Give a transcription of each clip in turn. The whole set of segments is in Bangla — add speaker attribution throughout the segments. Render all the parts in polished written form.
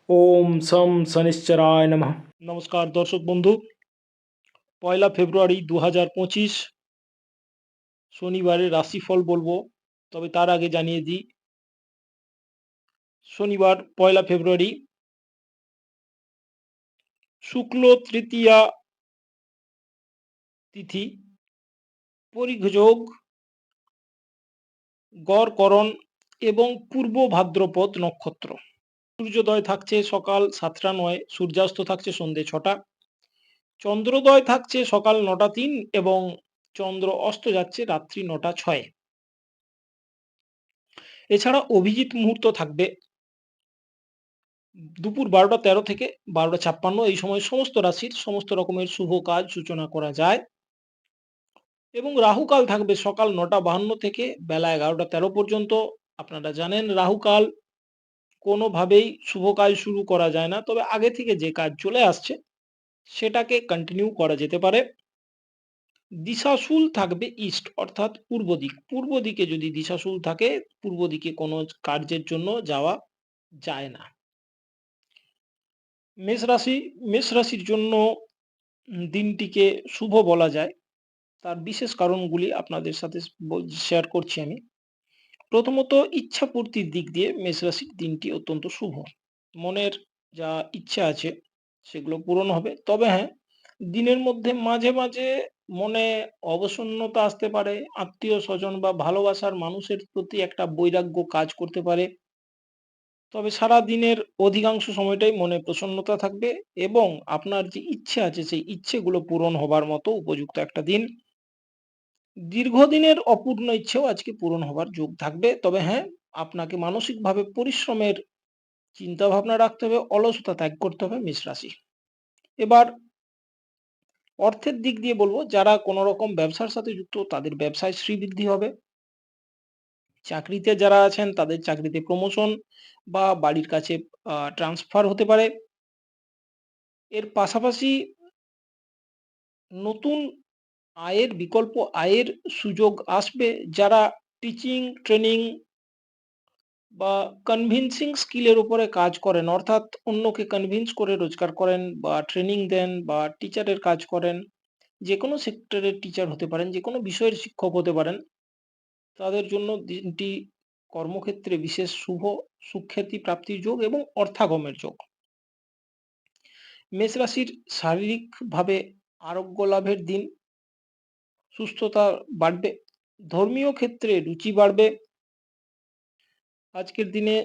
Speaker 1: ওম সম শনিশ্চরায় নমঃ। নমস্কার দর্শক বন্ধু, 1 ফেব্রুয়ারি 2025 শনিবারের রাশিফল বলবো। তবে তার আগে জানিয়ে দিই, শনিবার 1 ফেব্রুয়ারি শুক্ল তৃতীয়া তিথি, পরিযোগ গড়করণ এবং পূর্ব ভাদ্রপদ নক্ষত্র। সূর্যোদয় থাকছে সকাল 7টা 9, সূর্যাস্ত থাকছে সন্ধে 6টা, চন্দ্রোদয় থাকছে সকাল 9টা 3 এবং চন্দ্র অস্ত যাচ্ছে রাত্রি 9টা 6। এছাড়া অভিজিৎ মুহূর্ত থাকবে দুপুর 12টা 13 থেকে 12টা 56। এই সময় সমস্ত রাশির সমস্ত রকমের শুভ কাজ সূচনা করা যায় এবং রাহুকাল থাকবে সকাল 9টা 52 থেকে বেলা 11টা 13 পর্যন্ত। আপনারা জানেন রাহুকাল কোনোভাবেই শুভ কাজ শুরু করা যায় না, তবে আগে থেকে যে কাজ চলে আসছে সেটাকে কন্টিনিউ করা যেতে পারে। দিশাশুল থাকবে ইস্ট অর্থাৎ পূর্ব দিক। পূর্ব দিকে যদি দিশাশুল থাকে, পূর্ব দিকে কোনো কার্যের জন্য যাওয়া যায় না। মেষ রাশির জন্য দিনটিকে শুভ বলা যায়। তার বিশেষ কারণগুলি আপনাদের সাথে শেয়ার করছি আমি। প্রথমত, ইচ্ছা পূর্তির দিক দিয়ে মেষ রাশির দিনটি অত্যন্ত শুভ। মনের যা ইচ্ছা আছে সেগুলো পূরণ হবে। তবে হ্যাঁ, দিনের মধ্যে মাঝে মাঝে মনে অবসন্নতা আসতে পারে। আত্মীয় স্বজন বা ভালোবাসার মানুষের প্রতি একটা বৈরাগ্য কাজ করতে পারে। তবে সারাদিনের অধিকাংশ সময়টাই মনে প্রসন্নতা থাকবে এবং আপনার যে ইচ্ছে আছে সেই ইচ্ছেগুলো পূরণ হবার মতো উপযুক্ত একটা দিন। দীর্ঘদিনের অপূর্ণ ইচ্ছেও আজকে পূরণ হবার যোগ থাকবে। তবে হ্যাঁ, আপনাকে মানসিকভাবে পরিশ্রমের চিন্তাভাবনা রাখতে হবে, অলসতা ত্যাগ করতে হবে মেষ রাশি। এবার অর্থের দিক দিয়ে বলবো, যারা কোনো রকম ব্যবসার সাথে যুক্ত তাদের ব্যবসায় শ্রীবৃদ্ধি হবে। চাকরিতে যারা আছেন তাদের চাকরিতে প্রমোশন বা বাড়ির কাছে ট্রান্সফার হতে পারে। এর পাশাপাশি নতুন আয়ের বিকল্প আয়ের সুযোগ আসবে। যারা টিচিং, ট্রেনিং বা কনভিন্সিং স্কিলের উপরে কাজ করেন, অর্থাৎ অন্যকে কনভিন্স করে রোজগার করেন বা ট্রেনিং দেন বা টিচারের কাজ করেন, যে কোনো সেক্টরের টিচার হতে পারেন, যে কোনো বিষয়ের শিক্ষক হতে পারেন, তাদের জন্য দিনটি কর্মক্ষেত্রে বিশেষ শুভ, সুখ্যাতি প্রাপ্তির যোগ এবং অর্থাগমের যোগ। মেষ রাশির শারীরিকভাবে আরোগ্য লাভের দিন, সুস্থতা বাড়বে, ধর্মীয় ক্ষেত্রে রুচি বাড়বে। আজকের দিনে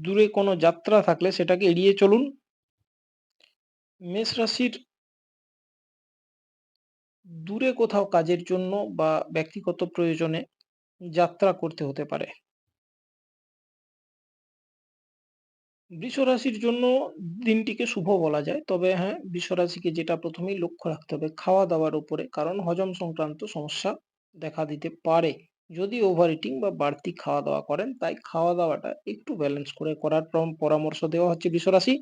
Speaker 1: দূরে কোনো যাত্রা থাকলে সেটাকে এড়িয়ে চলুন। মেষ রাশির দূরে কোথাও কাজের জন্য বা ব্যক্তিগত প্রয়োজনে যাত্রা করতে হতে পারে। বৃষ রাশির জন্য দিনটিকে শুভ বলা যায়। তবে হ্যাঁ, বৃষ রাশিকে যেটা প্রথমেই লক্ষ্য রাখতে হবে খাওয়া-দাওয়ার উপরে। কারণ হজম সংক্রান্ত সমস্যা দেখা দিতে পারে। যদি ওভার ইটিং বা বাড়তি খাওয়া-দাওয়া করেন, তাই খাওয়া-দাওয়াটা একটু ব্যালেন্স করে করার পরামর্শ দেওয়া হচ্ছে বৃষ রাশি।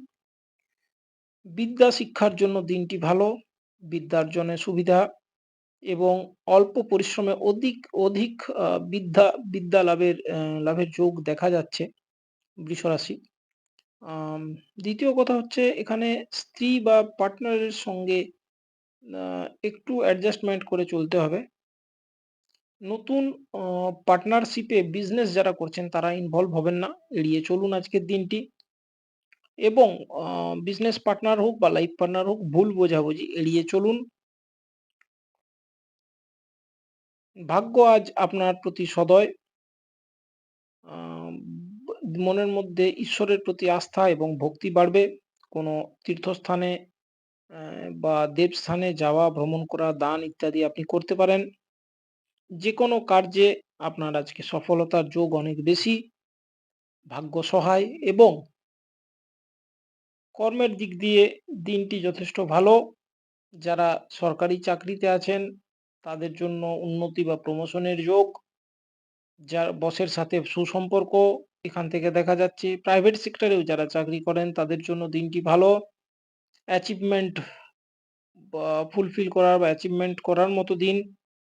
Speaker 1: বিদ্যা শিক্ষার জন্য দিনটি ভালো। বিদ্যার্জনে সুবিধা এবং অল্প পরিশ্রমে অধিক অধিক বিদ্যা লাভের যোগ দেখা যাচ্ছে বৃষ রাশি। আম দ্বিতীয় কথা হচ্ছে, এখানে স্ত্রী বা পার্টনারের সঙ্গে আ একটু অ্যাডজাস্টমেন্ট করে চলতে হবে। নতুন অ পার্টনারশিপে বিজনেস যারা করছেন তারা ইনভলভ হবেন না। এড়িয়ে চলুন আজকের দিনটি এবং বিজনেস পার্টনার হোক বা লাইফ পার্টনার হোক, ভুল বোঝাবুঝি এড়িয়ে চলুন। ভাগ্য আজ আপনার প্রতি সদয়। আম মনের মধ্যে ঈশ্বরের প্রতি আস্থা এবং ভক্তি বাড়বে। কোনো তীর্থস্থানে বা দেবস্থানে যাওয়া, ভ্রমণ করা, দান ইত্যাদি আপনি করতে পারেন। যেকোনো কার্যে আপনার আজকে সফলতার যোগ অনেক বেশি। ভাগ্য সহায় এবং কর্মের দিক দিয়ে দিনটি যথেষ্ট ভালো। যারা সরকারি চাকরিতে আছেন তাদের জন্য উন্নতি বা প্রমোশনের যোগ। যার বসের সাথে সুসম্পর্ক এখান থেকে দেখা যাচ্ছে। প্রাইভেট সেক্টরেও যারা চাকরি করেন তাদের জন্য দিনটি ভালো। অ্যাচিভমেন্ট বা ফুলফিল করার বা অ্যাচিভমেন্ট করার মতো দিন।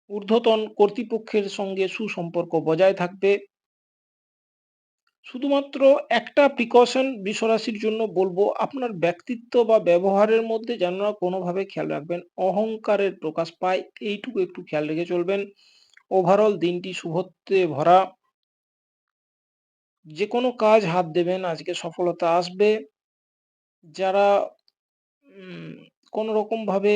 Speaker 1: ঊর্ধ্বতন কর্তৃপক্ষের সঙ্গে সুসম্পর্ক বজায় থাকবে। শুধুমাত্র একটা প্রিকশন বৃষরাশির জন্য বলব, আপনার ব্যক্তিত্ব বা ব্যবহারের মধ্যে যেন না কোনোভাবে খেয়াল রাখবেন অহংকারের প্রকাশ পায়, এইটুকু একটু খেয়াল রেখে চলবেন। ওভারঅল দিনটি শুভত্বে ভরা। যে কোনো কাজ হাত দেবেন আজকে সফলতা আসবে। যারা উম কোনো রকমভাবে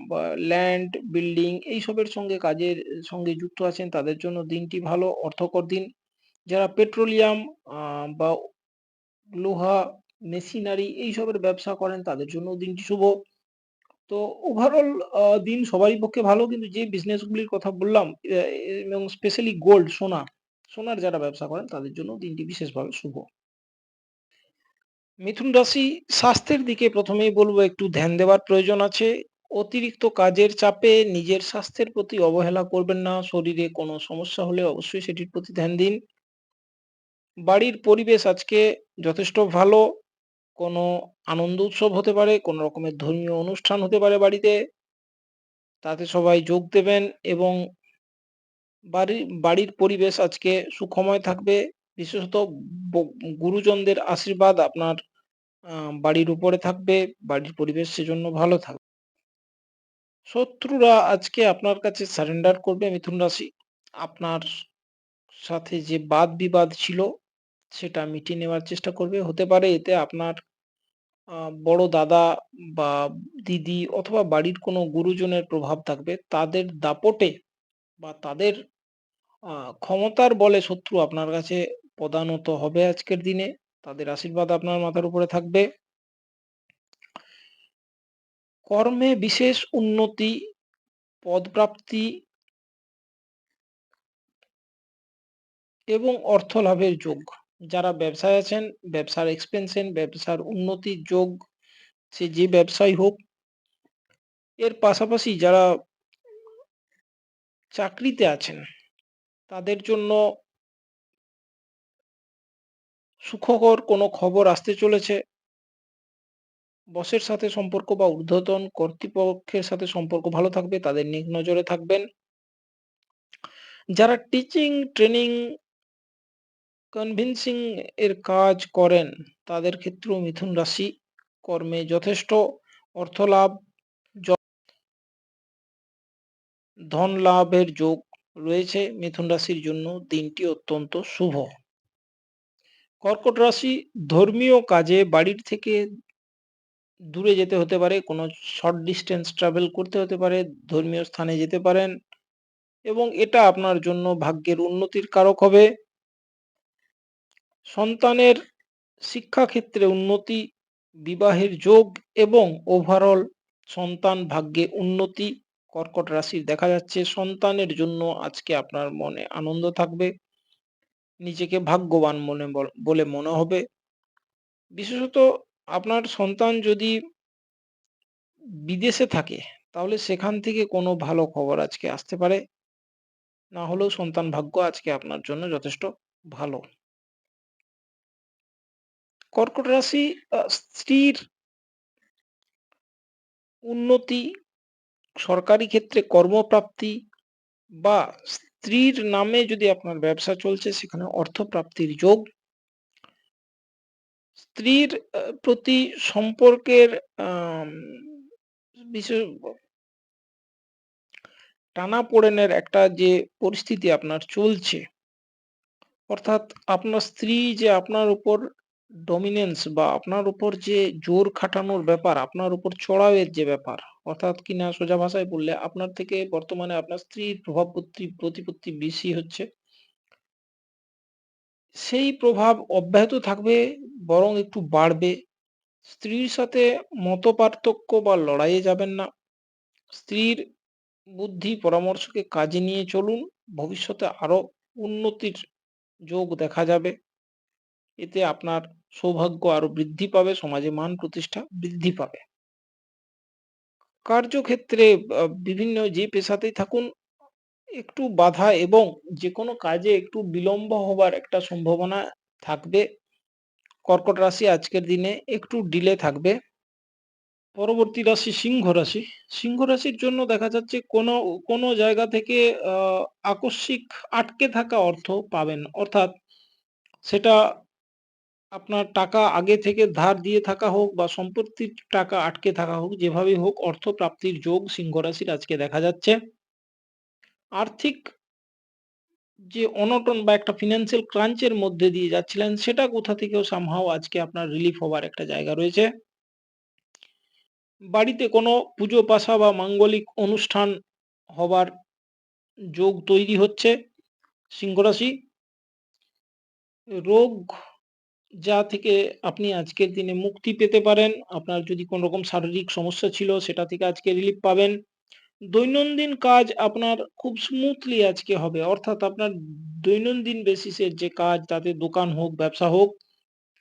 Speaker 1: বা ল্যান্ড, বিল্ডিং এইসবের সঙ্গে কাজের সঙ্গে যুক্ত আছেন তাদের জন্য দিনটি ভালো, অর্থকর দিন। যারা পেট্রোলিয়াম বা লোহা, মেশিনারি এইসবের ব্যবসা করেন তাদের জন্যও দিনটি শুভ। তো ওভারঅল দিন সবারই পক্ষে ভালো, কিন্তু যে বিজনেসগুলির কথা বললাম এবং স্পেশালি গোল্ড, সোনার যারা ব্যবসা করেন তাদের জন্য দিনটি বিশেষভাবে শুভ। মিথুন রাশি, স্বাস্থ্যের দিকে প্রথমেই বলব একটু ধ্যান দেওয়ার প্রয়োজন আছে। অতিরিক্ত কাজের চাপে নিজের স্বাস্থ্যের প্রতি অবহেলা করবেন না। শরীরে কোনো সমস্যা হলে অবশ্যই সেটির প্রতি ধ্যান দিন। বাড়ির পরিবেশ আজকে যথেষ্ট ভালো। কোনো আনন্দ উৎসব হতে পারে, কোনো রকমের ধর্মীয় অনুষ্ঠান হতে পারে বাড়িতে। তাতে সবাই যোগ দেবেন এবং বাড়ির পরিবেশ আজকে সুখময় থাকবে। বিশেষত ব গুরুজনদের আশীর্বাদ আপনার আ বাড়ির উপরে থাকবে। বাড়ির পরিবেশ সেজন্য ভালো থাকবে। শত্রুরা আজকে আপনার কাছে সারেন্ডার করবে মিথুন রাশি। আপনার সাথে যে বাদ-বিবাদ ছিল সেটা মিটিয়ে নেওয়ার চেষ্টা করবে। হতে পারে এতে আপনার আ বড় দাদা বা দিদি অথবা বাড়ির কোনো গুরুজনের প্রভাব থাকবে। তাদের দাপটে বা তাদের আ ক্ষমতার বলে শত্রু আপনার কাছে পদানত হবে আজকের দিনে। তাদের আশীর্বাদ আপনার মাথার উপরে থাকবে। কর্মে বিশেষ উন্নতি, পদপ্রাপ্তি এবং অর্থ লাভের যোগ। যারা ব্যবসায় আছেন, ব্যবসার এক্সপেনশন, ব্যবসার উন্নতির যোগ, সে যে ব্যবসাই হোক। এর পাশাপাশি যারা চাকরিতে আছেন, তাদের জন্য সুখকর কোনো খবর আসতে চলেছে। বসের সাথে সম্পর্ক বা ঊর্ধ্বতন কর্তৃপক্ষের সাথে সম্পর্ক ভালো থাকবে, তাদের নেক নজরে থাকবেন। যারা টিচিং, ট্রেনিং, কনভিন্সিং এর কাজ করেন, তাদের ক্ষেত্রেও মিথুন রাশি কর্মে যথেষ্ট অর্থলাভ, জ ধন লাভের যোগ রয়েছে। মিথুন রাশির জন্য দিনটি অত্যন্ত শুভ। কর্কট রাশি, ধর্মীয় কাজে বাড়ির থেকে দূরে যেতে হতে পারে, কোনো শর্ট ডিসট্যান্স ট্রাভেল করতে হতে পারে, ধর্মীয় স্থানে যেতে পারেন এবং এটা আপনার জন্য ভাগ্যের উন্নতির কারক হবে। সন্তানের শিক্ষাক্ষেত্রে উন্নতি, বিবাহের যোগ এবং ওভারঅল সন্তান ভাগ্যে উন্নতি কর্কট রাশির দেখা যাচ্ছে। সন্তানের জন্য আজকে আপনার মনে আনন্দ থাকবে। নিজেকে ভাগ্যবান বলে মনে হবে। বিশেষত আপনার সন্তান যদি বিদেশে থাকে, তাহলে সেখান থেকে কোনো ভালো খবর আজকে আসতে পারে। না হলেও সন্তান ভাগ্য আজকে আপনার জন্য যথেষ্ট ভালো। কর্কট রাশি, স্ত্রীর উন্নতি, সরকারি ক্ষেত্রে কর্মপ্রাপ্তি বা স্ত্রীর নামে যদি আপনার ব্যবসা চলছে সেখানে অর্থপ্রাপ্তির যোগ। স্ত্রীর প্রতি সম্পর্কের আম বিশেষ টানাপোড়েনের একটা যে পরিস্থিতি আপনার চলছে, অর্থাৎ আপনার স্ত্রী যে আপনার উপর ডমিনেন্স বা আপনার উপর যে জোর খাটানোর ব্যাপার, আপনার উপর চড়াওয়ের যে ব্যাপার, অর্থাৎ কিনা সোজা ভাষায় বললে আপনার থেকে বর্তমানে আপনার স্ত্রীর প্রতিপত্তি বেশি হচ্ছে। সেই প্রভাব অব্যাহত থাকবে, বরং একটু বাড়বে। স্ত্রীর সাথে মতপার্থক্য বা লড়াইয়ে যাবেন না। স্ত্রীর বুদ্ধি পরামর্শকে কাজে নিয়ে চলুন। ভবিষ্যতে আরো উন্নতির যোগ দেখা যাবে। এতে আপনার সৌভাগ্য আরো বৃদ্ধি পাবে, সমাজে মান প্রতিষ্ঠা বৃদ্ধি পাবে। কার্যক্ষেত্রে বিভিন্ন যে পেশাতেই থাকুন, একটু বাধা এবং যেকোনো কাজে একটু বিলম্ব হবার একটা সম্ভাবনা থাকবে। কর্কট রাশি আজকের দিনে একটু ডিলে থাকবে। পরবর্তী রাশি সিংহ রাশি। সিংহ রাশির জন্য দেখা যাচ্ছে কোনো জায়গা থেকে আ আকস্মিক আটকে থাকা অর্থ পাবেন। অর্থাৎ সেটা আপনার টাকা আগে থেকে ধার দিয়ে থাকা হোক বা সম্পত্তির টাকা আটকে থাকা হোক, যেভাবেই হোক অর্থ প্রাপ্তির যোগ সিংহ রাশির আজকে দেখা যাচ্ছে। আর্থিক যে অনটন বা একটা ফিন্যান্সিয়াল ক্রাঞ্চ এর মধ্যে দিয়ে যাচ্ছিলেন, সেটা কোথা থেকেও সামহাউ আজকে আপনার রিলিফ হবার একটা জায়গা রয়েছে। বাড়িতে কোনো পুজো পাশা বা মাঙ্গলিক অনুষ্ঠান হবার যোগ তৈরি হচ্ছে সিংহ রাশি। রোগ যা থেকে আপনি আজকের দিনে মুক্তি পেতে পারেন। আপনার যদি কোনো রকম শারীরিক সমস্যা ছিল সেটা থেকে আজকে রিলিফ পাবেন। দৈনন্দিন কাজ আপনার খুব স্মুথলি আজকে হবে। অর্থাৎ আপনার দৈনন্দিন বেসিসের যে কাজ, তাতে দোকান হোক, ব্যবসা হোক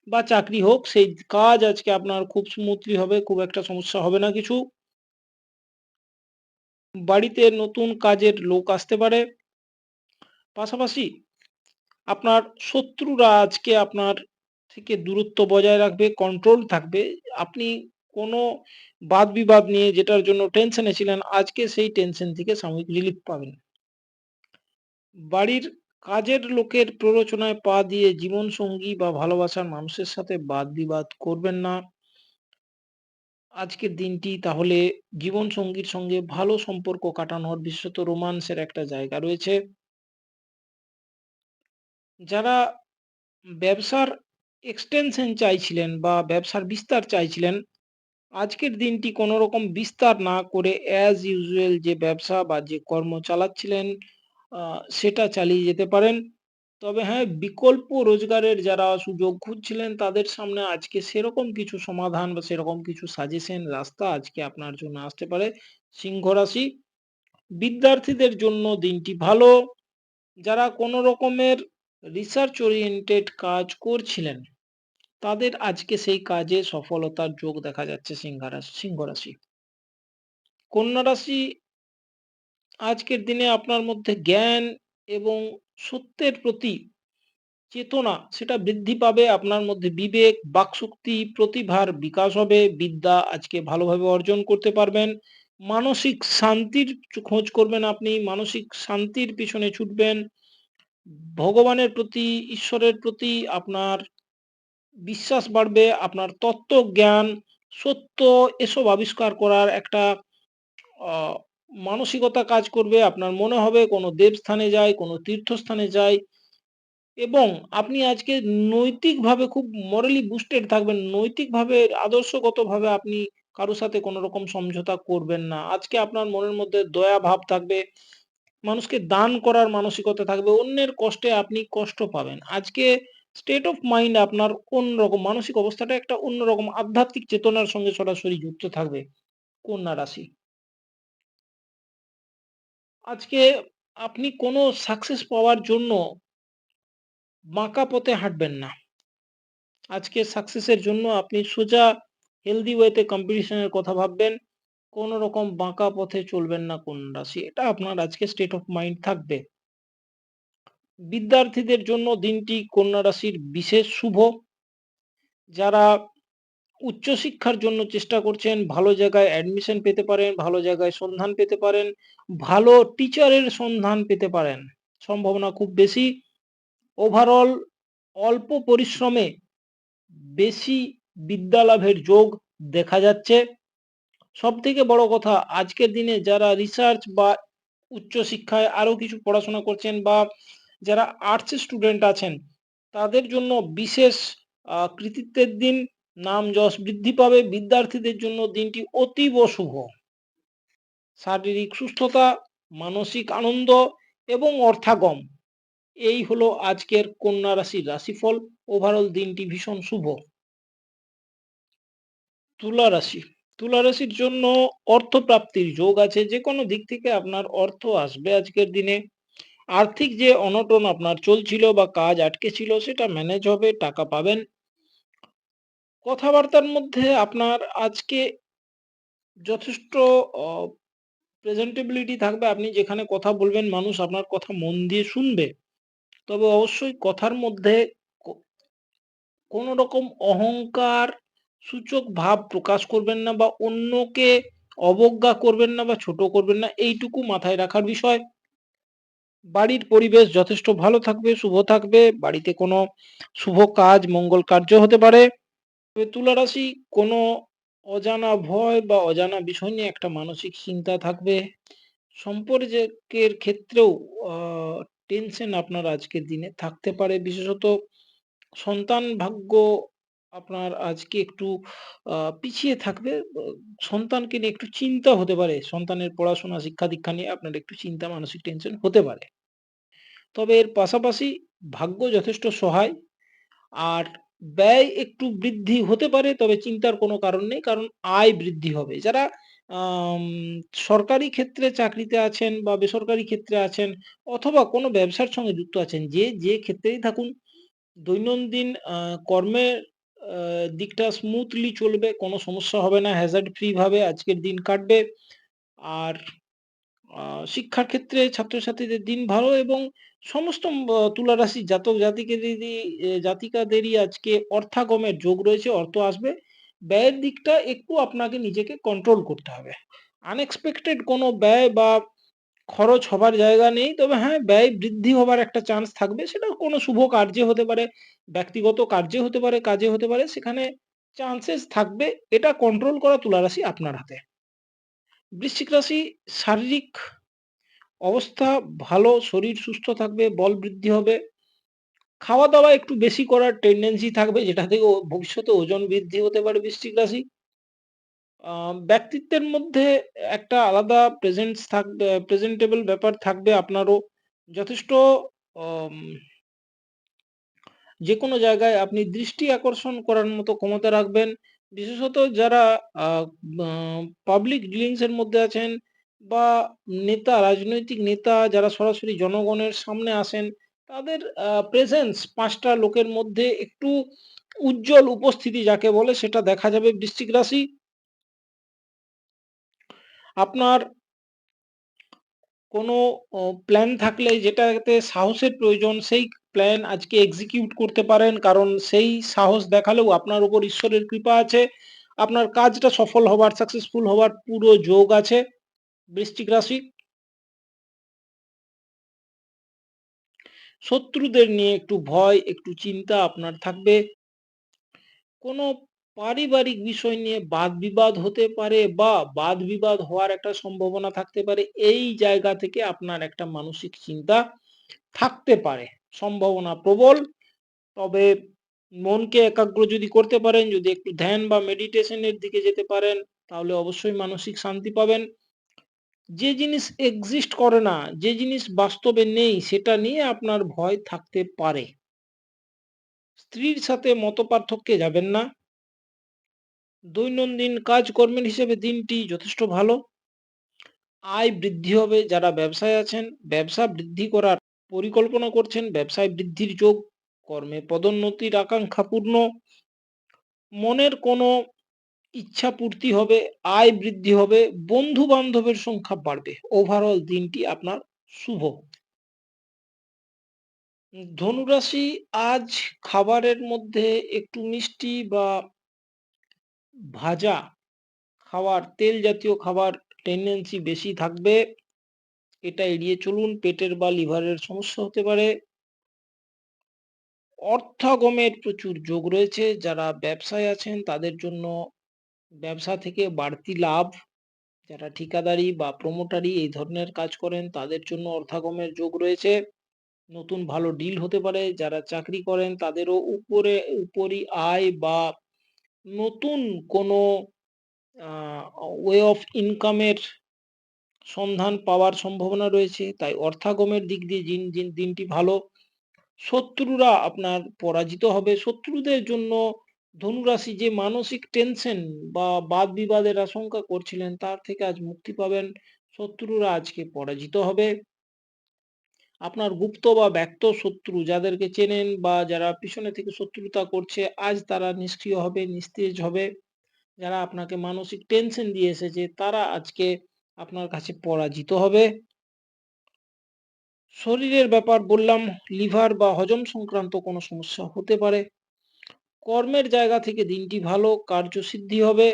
Speaker 1: বা চাকরি হোক, সেই কাজ আজকে আপনার খুব স্মুথলি হবে। খুব একটা সমস্যা হবে না কিছু। বাড়িতে নতুন কাজের লোক আসতে পারে। পাশাপাশি আপনার শত্রুরা আজকে আপনার থেকে দূরত্ব বজায় রাখবে, কন্ট্রোল থাকবে। আপনি কোনো বাদ-বিবাদ নিয়ে যেটার জন্য টেনশনে ছিলেন, আজকে সেই টেনশন থেকে সাময়িক রিলিফ পাবেন। বাড়ির কাজের লোকের প্ররোচনায় পা দিয়ে জীবনসঙ্গী বা ভালোবাসার মানুষের সাথে বাদ-বিবাদ করবেন না। আজকের দিনটি তাহলে জীবনসঙ্গীর সঙ্গে ভালো সম্পর্ক কাটানোর, বিশেষত রোমান্সের একটা জায়গা রয়েছে। যারা ব্যবসার এক্সটেনশন চাইছিলেন বা ব্যবসার বিস্তার চাইছিলেন, আজকের দিনটি কোনো রকম বিস্তার না করে অ্যাজ ইউজুয়াল যে ব্যবসা বা যে কর্ম চালাচ্ছিলেন সেটা চালিয়ে যেতে পারেন। তবে হ্যাঁ, বিকল্প রোজগারের যারা সুযোগ খুঁজছিলেন তাদের সামনে আজকে সেরকম কিছু সমাধান বা সেরকম কিছু সাজেশন রাস্তা আজকে আপনার জন্য আসতে পারে। সিংহ রাশি, বিদ্যার্থীদের জন্য দিনটি ভালো। যারা কোনো রকমের রিসার্চ ওরিয়েন্টেড কাজ করছিলেন, তাদের আজকে সেই কাজে সফলতার যোগ দেখা যাচ্ছে সিংহ রাশি। কন্যা রাশি, আজকের দিনে আপনার মধ্যে জ্ঞান এবং সত্যের প্রতি চেতনা সেটা বৃদ্ধি পাবে। আপনার মধ্যে বিবেক, বাকশক্তি, প্রতিভার বিকাশ হবে। বিদ্যা আজকে ভালোভাবে অর্জন করতে পারবেন। মানসিক শান্তির খোঁজ করবেন আপনি। মানসিক শান্তির পিছনে ছুটবেন। ভগবানের প্রতি, ঈশ্বরের প্রতি আপনার বিশ্বাস বাড়বে। আপনার তত্ত্বজ্ঞান, সত্য এসব আবিষ্কার করার একটা আ মানসিকতা কাজ করবে। আপনার মনে হবে কোনো দেবস্থানে যাই, কোনো তীর্থস্থানে যাই এবং আপনি আজকে নৈতিকভাবে খুব morally boosted থাকবেন। নৈতিকভাবে আদর্শগতভাবে আপনি কারো সাথে কোনো রকম সমঝোতা করবেন না। আজকে আপনার মনের মধ্যে দয়া ভাব থাকবে। মানুষকে দান করার মানসিকতা থাকবে। অন্যের কষ্টে আপনি কষ্ট পাবেন। আজকে স্টেট অফ মাইন্ড আপনার অন্যরকম, মানসিক অবস্থাটা একটা অন্যরকম আধ্যাত্মিক চেতনার সঙ্গে সরাসরি যুক্ত থাকবে কন্যা রাশি। আজকে আপনি কোনো সাকসেস পাওয়ার জন্য বাঁকা পথে হাঁটবেন না। আজকে সাকসেসের জন্য আপনি সোজা হেলদি ওয়েতে কম্পিটিশন এর কথা ভাববেন। কোনো রকম বাঁকা পথে চলবেন না কন্যা রাশি। এটা আপনার আজকে স্টেট অফ মাইন্ড থাকবে। বিদ্যার্থীদের জন্য দিনটি কন্যা রাশির বিশেষ শুভ। যারা উচ্চশিক্ষার জন্য চেষ্টা করছেন, ভালো জায়গায় অ্যাডমিশন পেতে পারেন, ভালো জায়গায় সন্ধান পেতে পারেন, ভালো টিচারের সন্ধান পেতে পারেন। সম্ভাবনা খুব বেশি। ওভারঅল অল্প পরিশ্রমে বেশি বিদ্যা লাভের যোগ দেখা যাচ্ছে। সবথেকে বড় কথা, আজকের দিনে যারা রিসার্চ বা উচ্চশিক্ষায় আরো কিছু পড়াশোনা করছেন বা যারা আর্টসের স্টুডেন্ট আছেন, তাদের জন্য বিশেষ কৃতিত্বের দিন। নাম যশ বৃদ্ধি পাবে। বিদ্যার্থীদের জন্য দিনটি অতীব শুভ। শারীরিক সুস্থতা, মানসিক আনন্দ এবং অর্থাগম, এই হলো আজকের কন্যা রাশির রাশিফল। ওভারঅল দিনটি ভীষণ শুভ। তুলা রাশি। তুলা রাশির জন্য অর্থপ্রাপ্তির যোগ আছে। যেকোনো দিক থেকে আপনার অর্থ আসবে আজকের দিনে। আর্থিক যে অনটন আপনার চলছিল বা কাজ আটকে ছিল সেটা ম্যানেজ হবে, টাকা পাবেন। কথাবার্তার মধ্যে আপনার আজকে যথেষ্ট অ প্রেজেন্টেবিলিটি থাকবে। আপনি যেখানে কথা বলবেন মানুষ আপনার কথা মন দিয়ে শুনবে। তবে অবশ্যই কথার মধ্যে কো কোনো রকম অহংকার সূচক ভাব প্রকাশ করবেন না বা অন্যকে অবজ্ঞা করবেন না বা ছোট করবেন না। এইটুকু মাথায় রাখার বিষয়। বাড়ির পরিবেশ যথেষ্ট ভালো থাকবে, শুভ থাকবে। বাড়িতে কোনো শুভ কাজ, মঙ্গল কার্য হতে পারে। তবে তুলা রাশি কোনো অজানা ভয় বা অজানা বিষয় নিয়ে একটা মানসিক চিন্তা থাকবে। সম্পর্কের ক্ষেত্রেও আ টেনশন আপনার আজকের দিনে থাকতে পারে। বিশেষত সন্তান ভাগ্য আপনার আজকে একটু পিছিয়ে থাকবে। সন্তানকে নিয়ে একটু চিন্তা হতে পারে। সন্তানের পড়াশোনা, শিক্ষা-দীক্ষা নিয়ে আপনার একটু চিন্তা, মানসিক টেনশন হতে পারে। তবে এর পাশাপাশি ভাগ্য যথেষ্ট সহায়। আর ব্যয় একটু বৃদ্ধি হতে পারে, তবে চিন্তার কোনো কারণ নেই। কারণ আয় বৃদ্ধি হবে। যারা আম সরকারি ক্ষেত্রে চাকরিতে আছেন বা বেসরকারি ক্ষেত্রে আছেন অথবা কোনো ব্যবসার সঙ্গে যুক্ত আছেন, যে ক্ষেত্রেই থাকুন, দৈনন্দিন কর্মের আ দিকটা স্মুথলি চলবে। কোনো সমস্যা হবে না। হ্যাজার্ড ফ্রি ভাবে আজকের দিন কাটবে। আর আ শিক্ষার ক্ষেত্রে ছাত্রছাত্রীদের দিন ভালো এবং সমস্ত তুলা রাশির জাতক জাতিকেদেরই জাতিকাদেরই আজকে অর্থাগমের যোগ রয়েছে, অর্থ আসবে। ব্যয়ের দিকটা একটু আপনাকে নিজেকে কন্ট্রোল করতে হবে। আনএক্সপেক্টেড কোনো ব্যয় বা খরচ হবার জায়গা নেই। তবে হ্যাঁ, ব্যয় বৃদ্ধি হবার একটা চান্স থাকবে। সেটা কোনো শুভ কার্যে হতে পারে, ব্যক্তিগত কার্যে হতে পারে, কাজে হতে পারে। সেখানে চান্সেস থাকবে। এটা কন্ট্রোল করা তুলা রাশি আপনার হাতে। বৃশ্চিক রাশি শারীরিক অবস্থা ভালো, শরীর সুস্থ থাকবে, বল বৃদ্ধি হবে। খাওয়া-দাওয়া একটু বেশি করার টেনডেন্সি থাকবে যেটা থেকে ভবিষ্যতে ওজন বৃদ্ধি হতে পারে বৃশ্চিক রাশি। আ ব্যক্তিত্বের মধ্যে একটা আলাদা প্রেজেন্টেবল ব্যাপার থাকবে আপনারও। যথেষ্ট অম যেকোনো জায়গায় আপনি দৃষ্টি আকর্ষণ করার মতো ক্ষমতা রাখবেন। বিশেষত যারা আ আ পাবলিক ডিলিংস এর মধ্যে আছেন বা রাজনৈতিক নেতা যারা সরাসরি জনগণের সামনে আসেন, তাদের প্রেজেন্স ৫ টা লোকের মধ্যে একটু উজ্জ্বল উপস্থিতি যাকে বলে সেটা দেখা যাবে বৃশ্চিক রাশি। আপনার কোনো প্ল্যান থাকলে যেটাতে সাহসের প্রয়োজন সেই প্ল্যান আজকে এক্সিকিউট করতে পারেন। কারণ সেই সাহস দেখালেও আপনার উপর ঈশ্বরের কৃপা আছে। আপনার কাজটা সফল হবার, সাকসেসফুল হবার পুরো যোগ আছে। বৃশ্চিক রাশি, শত্রুদের নিয়ে একটু ভয়, একটু চিন্তা আপনার থাকবে। কোনো পারিবারিক বিষয় নিয়ে বাদ-বিবাদ হতে পারে বা বাদ-বিবাদ হওয়ার একটা সম্ভাবনা থাকতে পারে। এই জায়গা থেকে আপনার একটা মানসিক চিন্তা থাকতে পারে। সম্ভাবনা প্রবল। তবে মনকে একাগ্র যদি করতে পারেন, যদি একটু ধ্যান বা মেডিটেশন এর দিকে যেতে পারেন, তাহলে অবশ্যই মানসিক শান্তি পাবেন। যে জিনিস এক্সিস্ট করে না, যে জিনিস বাস্তবে নেই, সেটা নিয়ে আপনার ভয় থাকতে পারে। স্ত্রীর সাথে মতপার্থক্যে যাবেন না। দৈনন্দিন কাজকর্মের হিসেবে দিনটি যথেষ্ট ভালো। আয় বৃদ্ধি হবে। যারা ব্যবসায় আছেন, ব্যবসা বৃদ্ধি করার পরিকল্পনা করছেন, ব্যবসায় বৃদ্ধির যোগ, কর্মে পদোন্নতির আকাঙ্ক্ষা পূর্ণ, মনের কোনো ইচ্ছা পূর্তি হবে, আয় বৃদ্ধি হবে, বন্ধু-বান্ধবের সংখ্যা বাড়বে। ওভারঅল দিনটি আপনার শুভ। ধনুরাশি আজ খাবারের মধ্যে একটু মিষ্টি বা ভাজা খাওয়ার, তেল জাতীয় খাবার টেনডেন্সি বেশি থাকবে। এটা এড়িয়ে চলুন। পেটের বা লিভারের সমস্যা হতে পারে। অর্থাগমের প্রচুর যোগ রয়েছে। যারা ব্যবসায় আছেন তাদের জন্য ব্যবসা থেকে বাড়তি লাভ, যারা ঠিকাদারি বা প্রমোটারি এই ধরনের কাজ করেন তাদের জন্য অর্থাগমের যোগ রয়েছে। নতুন ভালো ডিল হতে পারে। যারা চাকরি করেন তাদেরও উপরি আয় বা নতুন কোনো আ ওয়ে অফ ইনকামের সন্ধান পাওয়ার সম্ভাবনা রয়েছে। তাই অর্থাগমের দিক দিয়ে দিনটি ভালো। শত্রুরা আপনার পরাজিত হবে। শত্রুদের জন্য ধনুরাশি যে মানসিক টেনশন বা বাদ-বিবাদের আশঙ্কা করছিলেন তার থেকে আজ মুক্তি পাবেন। শত্রুরা আজকে পরাজিত হবে। আপনার গুপ্ত বা ব্যক্ত শত্রু যাদেরকে চেনেন বা যারা পিছনে থেকে শত্রুতা করছে আজ তারা নিষ্ক্রিয় হবে, নিস্তেজ হবে। যারা আপনাকে মানসিক টেনশন দিয়ে এসেছে তারা আজকে আপনার কাছে পরাজিত হবে। শরীরের ব্যাপার বললাম, লিভার বা হজম সংক্রান্ত কোনো সমস্যা হতে পারে। কর্মের জায়গা থেকে দিনটি ভালো, কার্যসিদ্ধি হবে।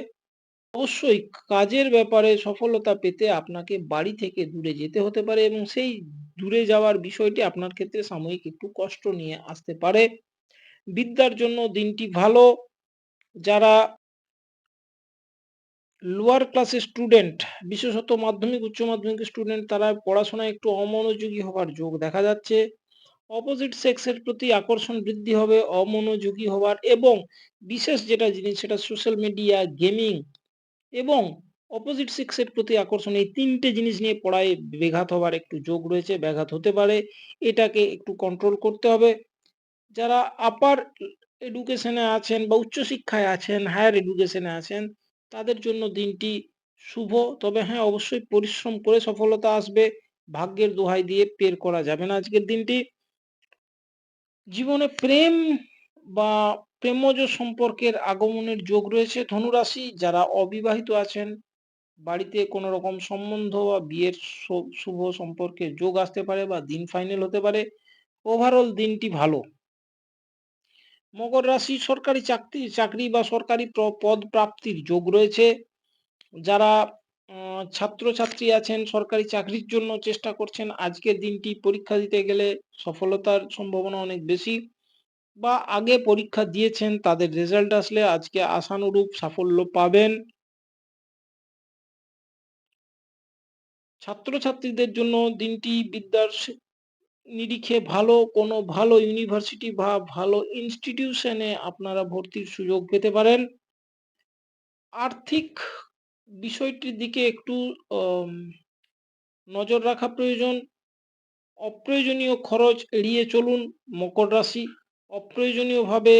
Speaker 1: অবশ্যই কাজের ব্যাপারে সফলতা পেতে আপনাকে বাড়ি থেকে দূরে যেতে হতে পারে এবং সেই দূরে যাওয়ার বিষয়টি আপনার ক্ষেত্রে সাময়িক একটু কষ্ট নিয়ে আসতে পারে। বিদ্যার জন্য দিনটি ভালো। যারা লোয়ার ক্লাসের স্টুডেন্ট, বিশেষত মাধ্যমিক, উচ্চ মাধ্যমিকের স্টুডেন্ট, তারা পড়াশোনায় একটু অমনোযোগী হবার যোগ দেখা যাচ্ছে। অপোজিট সেক্সের প্রতি আকর্ষণ বৃদ্ধি হবে, অমনোযোগী হবার, এবং বিশেষ যেটা জিনিস সেটা সোশ্যাল মিডিয়া, গেমিং এবং অপোজিট সেক্সের প্রতি আকর্ষণ, এই ৩ টে জিনিস নিয়ে পড়ায় ব্যাঘাত হবার একটু যোগ রয়েছে, ব্যাঘাত হতে পারে। এটাকে একটু কন্ট্রোল করতে হবে। যারা আপার এডুকেশন এ আছেন বা উচ্চশিক্ষায় আছেন, হায়ার এডুকেশন এ আছেন, তাদের জন্য দিনটি শুভ। তবে হ্যাঁ, অবশ্যই পরিশ্রম করে সফলতা আসবে। ভাগ্যের দোহাই দিয়ে বের করা যাবে না আজকের দিনটি। জীবনে প্রেম বা প্রেমজ সম্পর্কের আগমনের যোগ রয়েছে। ধনুরাশি, যারা অবিবাহিত আছেন, বাড়িতে কোনো রকম সম্বন্ধ বা বিয়ের শুভ সম্পর্কের যোগ আসতে পারে বা দিন ফাইনাল হতে পারে। ওভারঅল দিনটি ভালো। মকর রাশি, সরকারি চাকরি বা সরকারি পদ প্রাপ্তির যোগ রয়েছে। যারা ছাত্রছাত্রী আছেন, সরকারি চাকরির জন্য চেষ্টা করছেন, আজকের দিনটি পরীক্ষা দিতে গেলে সফলতার সম্ভাবনা অনেক বেশি, বা আগে পরীক্ষা দিয়েছেন তাদের রেজাল্ট আসলে আজকে আশানুরূপ সাফল্য পাবেন। ছাত্রছাত্রীদের জন্য দিনটি বিদ্যার নিরিখে ভালো। কোনো ভালো ইউনিভার্সিটি বা ভালো ইনস্টিটিউশনে আপনারা ভর্তির সুযোগ পেতে পারেন। আর্থিক বিষয়টির দিকে একটু অম নজর রাখা প্রয়োজন। অপ্রয়োজনীয় খরচ এড়িয়ে চলুন মকর রাশি। অপ্রয়োজনীয়ভাবে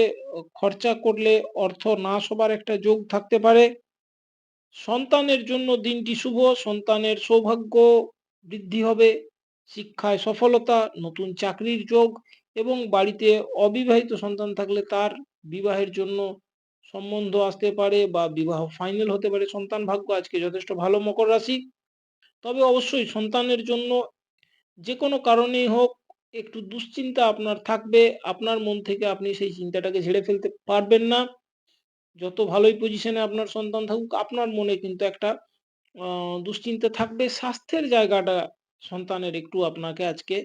Speaker 1: খরচা করলে অর্থ নাশ হবার একটা যোগ থাকতে পারে। সন্তানের জন্য দিনটি শুভ। সন্তানের সৌভাগ্য বৃদ্ধি হবে, শিক্ষায় সফলতা, নতুন চাকরির যোগ, এবং বাড়িতে অবিবাহিত সন্তান থাকলে তার বিবাহের জন্য সম্বন্ধ আসতে পারে বা বিবাহ ফাইনাল হতে পারে। সন্তান ভাগ্য আজকে যথেষ্ট ভালো মকর রাশি। তবে অবশ্যই সন্তানের জন্য যেকোনো কারণেই হোক একটু দুশ্চিন্তা আপনার থাকবে। আপনার মন থেকে আপনি সেই চিন্তাটাকে ঝেড়ে ফেলতে পারবেন না। যত ভালোই পজিশনে আপনার সন্তান থাকুক, আপনার মনে কিন্তু একটা আ দুশ্চিন্তা থাকবে। স্বাস্থ্যের জায়গাটা সন্তানের একটু আপনাকে আজকে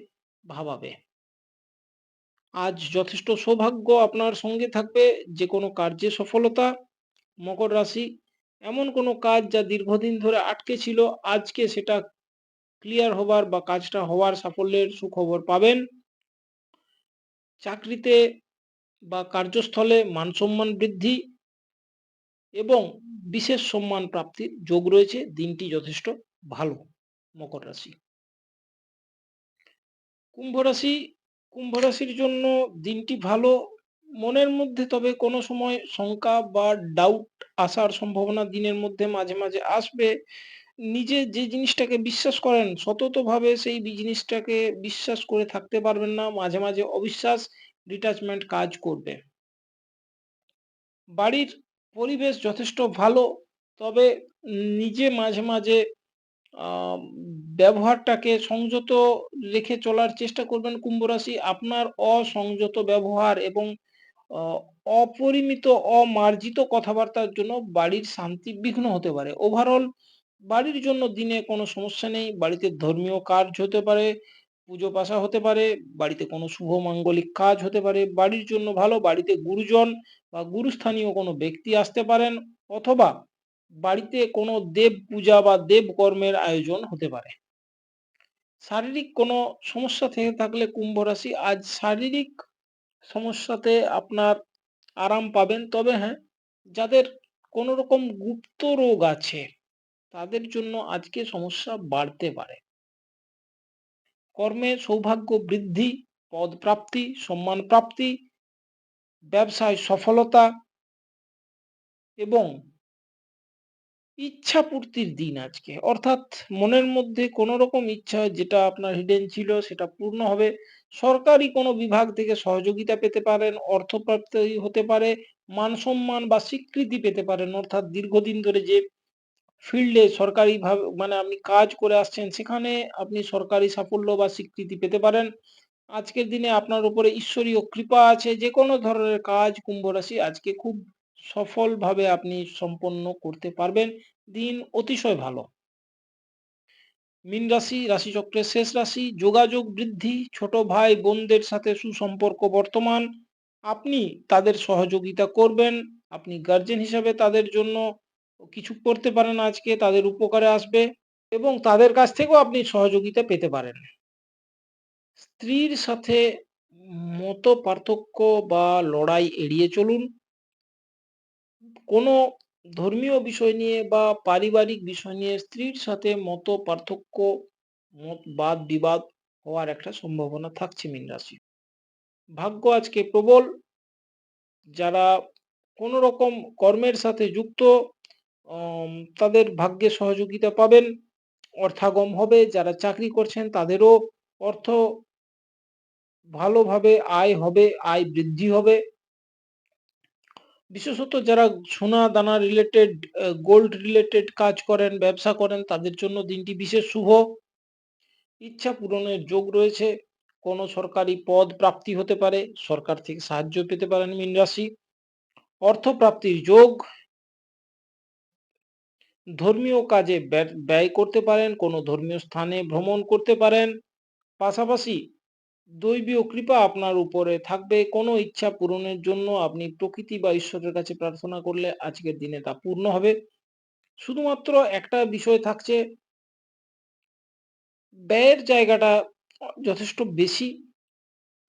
Speaker 1: ভাবাবে। আজ যথেষ্ট সৌভাগ্য আপনার সঙ্গে থাকবে, যেকোনো কার্যে সফলতা। মকর রাশি, এমন কোনো কাজ যা দীর্ঘদিন ধরে আটকে ছিল, আজকে সেটা ক্লিয়ার হবার বা কাজটা হওয়ার সাফল্যের সুখবর পাবেন। চাকরিতে বা কার্যস্থলে মান-সম্মান বৃদ্ধি এবং বিশেষ সম্মান প্রাপ্তির যোগ রয়েছে। দিনটি যথেষ্ট ভালো মকর রাশি। কুম্ভ রাশি, কুম্ভ রাশির জন্য দিনটি ভালো। মনের মধ্যে তবে কোনো সময় শঙ্কা বা ডাউট আসার সম্ভাবনা দিনের মধ্যে মাঝে, মাঝে আসবে। নিজে যে জিনিসটাকে বিশ্বাস করেন সততভাবে সেই জিনিসটাকে বিশ্বাস করে থাকতে পারবেন না। মাঝে, মাঝে অবিশ্বাস, ডিট্যাচমেন্ট কাজ করবে। বাড়ির পরিবেশ যথেষ্ট ভালো। তবে নিজে মাঝে, মাঝে আ ব্যবহারটাকে সংযত রেখে চলার চেষ্টা করবেন কুম্ভ রাশি। আপনার অসংযত ব্যবহার এবং অ অপরিমিত, অমার্জিত কথাবার্তার জন্য বাড়ির শান্তি বিঘ্ন হতে পারে। ওভারঅল বাড়ির জন্য দিনে কোনো সমস্যা নেই। বাড়িতে ধর্মীয় কাজ হতে পারে, পুজো-পাশা হতে পারে, বাড়িতে কোনো শুভ মাঙ্গলিক কাজ হতে পারে। বাড়ির জন্য ভালো। বাড়িতে গুরুজন বা গুরুস্থানীয় কোনো ব্যক্তি আসতে পারেন, অথবা বাড়িতে কোনো দেব পূজা বা দেবকর্মের আয়োজন হতে পারে। শারীরিক কোনো সমস্যা থেকে থাকলে কুম্ভ রাশি আজ শারীরিক সমস্যাতে আপনার আরাম পাবেন। তবে হ্যাঁ, যাদের কোনো রকম গুপ্ত রোগ আছে, তাদের জন্য আজকে সমস্যা বাড়তে পারে। কর্মে সৌভাগ্য বৃদ্ধি, পদপ্রাপ্তি, সম্মান প্রাপ্তি, ব্যবসায় সফলতা এবং ইচ্ছা পূর্তির দিন আজকে। অর্থাৎ মনের মধ্যে কোনো রকম ইচ্ছা যেটা আপনার হিডেন ছিল সেটা পূর্ণ হবে। সরকারি কোনো বিভাগ থেকে সহযোগিতা পেতে পারেন, অর্থপ্রাপ্তি হতে পারে, মান-সম্মান বা স্বীকৃতি পেতে পারেন। অর্থাৎ দীর্ঘদিন ধরে যে ফিল্ডে সরকারিভাবে মানে আপনি কাজ করে আসছেন, সেখানে আপনি সরকারি সাফল্য বা স্বীকৃতি পেতে পারেন। আজকের দিনে আপনার উপরে ঈশ্বরীয় কৃপা আছে। যেকোনো ধরনের কাজ কুম্ভ রাশি আজকে খুব সফলভাবে আপনি সম্পন্ন করতে পারবেন। দিন অতিশয় ভালো। মীন রাশি, রাশিচক্রের শেষ রাশি। যোগাযোগ বৃদ্ধি, ছোট ভাই বোনদের সাথে সুসম্পর্ক বর্তমান। আপনি তাদের সহযোগিতা করবেন। আপনি গার্জেন হিসাবে তাদের জন্য কিছু করতে পারেন আজকে, তাদের উপকারে আসবে এবং তাদের কাছ থেকেও আপনি সহযোগিতা পেতে পারেন। স্ত্রীর সাথে মতপার্থক্য বা লড়াই এড়িয়ে চলুন। কোনো ধর্মীয় বিষয় নিয়ে বা পারিবারিক বিষয় নিয়ে স্ত্রীর সাথে মতপার্থক্য, বাদ-বিবাদ হওয়ার একটা সম্ভাবনা থাকছে মীন রাশি। ভাগ্য আজকে প্রবল। যারা কোনো রকম কর্মের সাথে যুক্ত অম তাদের ভাগ্যে সহযোগিতা পাবেন। অর্থাগম হবে। যারা চাকরি করছেন তাদেরও অর্থ ভালোভাবে আয় হবে, আয় বৃদ্ধি হবে। বিশেষত যারা সোনা-দানা রিলেটেড গোল্ড রিলেটেড কাজ করেন, ব্যবসা করেন তাদের জন্য দিনটি বিশেষ শুভ। ইচ্ছা পূরণের যোগ রয়েছে। কোনো সরকারি পদ প্রাপ্তি হতে পারে। সরকার থেকে সাহায্য পেতে পারেন মীন রাশি। অর্থপ্রাপ্তির যোগ। ধর্মীয় কাজে ব্যয় করতে পারেন। কোনো ধর্মীয় স্থানে ভ্রমণ করতে পারেন। পাশাপাশি দৈবীয় কৃপা আপনার উপরে থাকবে। কোনো ইচ্ছা পূরণের জন্য আপনি প্রকৃতি বা ঈশ্বরের কাছে প্রার্থনা করলে আজকের দিনে তা পূর্ণ হবে। শুধুমাত্র একটা বিষয় থাকছে, ব্যয়ের জায়গাটা যথেষ্ট বেশি।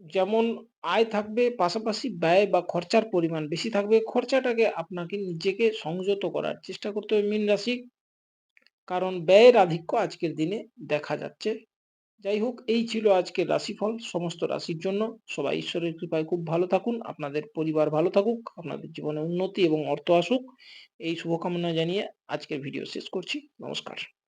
Speaker 1: যেমন আয় থাকবে পাশাপাশি ব্যয় বা খরচার পরিমাণ বেশি থাকবে। খরচাটাকে আপনাকে নিজেকে সংযত করার চেষ্টা করতে হবে মীন রাশি। কারণ ব্যয়ের আধিক্য আজকের দিনে দেখা যাচ্ছে। যাই হোক, এই ছিল আজকের রাশিফল সমস্ত রাশির জন্য। সবাই ঈশ্বরের কৃপায় খুব ভালো থাকুন। আপনাদের পরিবার ভালো থাকুক। আপনাদের জীবনে উন্নতি এবং অর্থ আসুক। এই শুভকামনা জানিয়ে আজকের ভিডিও শেষ করছি। নমস্কার।